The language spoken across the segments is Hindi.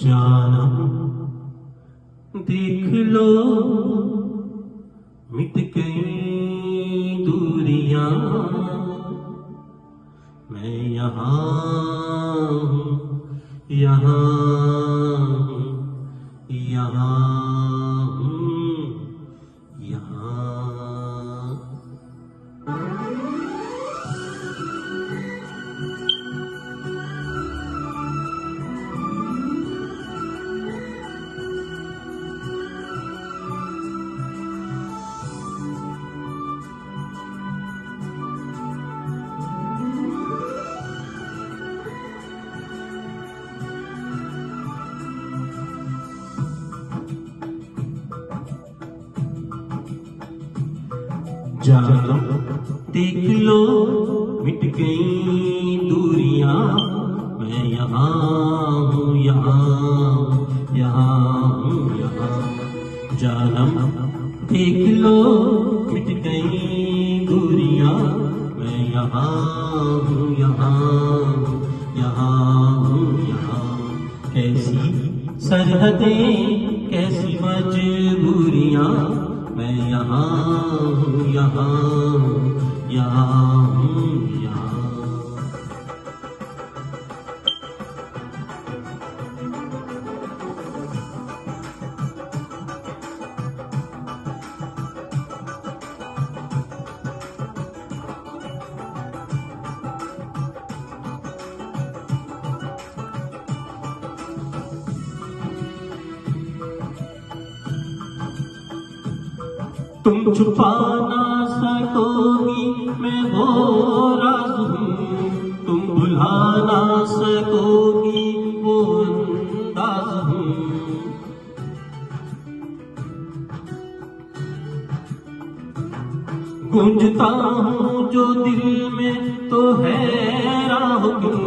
जानम देख लो मिट गई दूरियां, मैं यहाँ हूँ, यहाँ हूँ, यहाँ हूँ, यहाँ। जानम देख लो मिट गई दूरियां, मैं यहाँ हूँ, यहाँ हूँ, यहाँ हूँ, यहाँ। जानम देख लो मिट गई दूरियां, मैं यहाँ हूँ, यहाँ हूँ, यहाँ हूँ, यहाँ। कैसी सरहदें कैसी मजबूरियां, मैं यहाँ हूँ, यहाँ हूँ, यहाँ हूँ, यहाँ। तुम छुपा ना सकोगी मैं वो राज हूँ, तुम भुला ना सकोगी वो अंदाज हूँ। गूंजता हूँ जो दिल में तो है राह क्यों,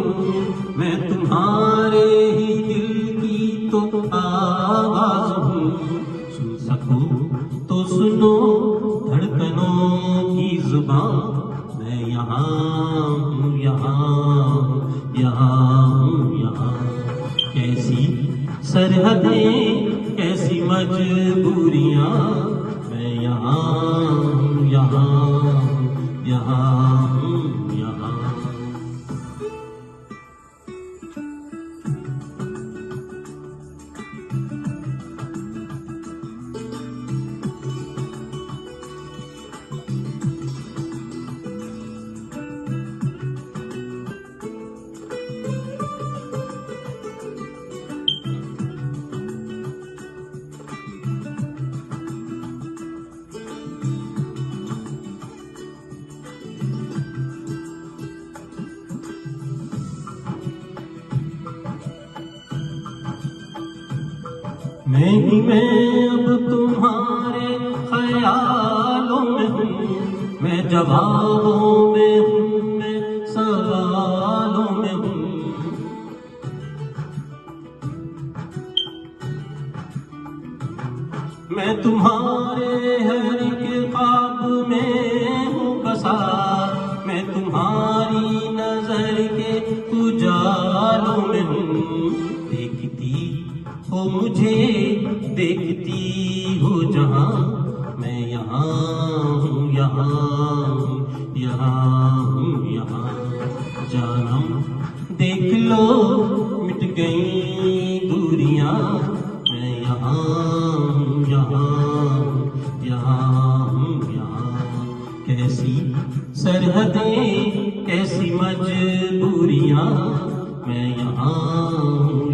मैं तुम्हारे ही दिल की तो आवाज हूँ। सुन सको तो सुनो धड़कनों की जुबान, मैं यहाँ हूँ, यहाँ हूँ, यहाँ हूँ, यहाँ। कैसी सरहदें कैसी मजबूरियां, मैं यहाँ हूँ, यहाँ हूँ, यहाँ हूँ, यहाँ। मैं ही मैं अब तुम्हारे ख्यालों में हूँ, मैं जवाबों में हूँ, मैं सवालों में हूँ। मैं तुम्हारे हर एक ख्वाब में हूँ बसा, मैं तुम्हारी नजर के उजालों में हूँ। देखती हो मुझे देखती हो जहाँ, मैं यहाँ हूँ, यहाँ हूँ, यहाँ हूँ, यहाँ। जानम देख लो मिट गई दूरियां, मैं यहाँ हूँ, यहाँ हूँ, यहाँ हूँ, यहाँ। कैसी सरहदें कैसी मजबूरियां, मैं यहाँ हूँ,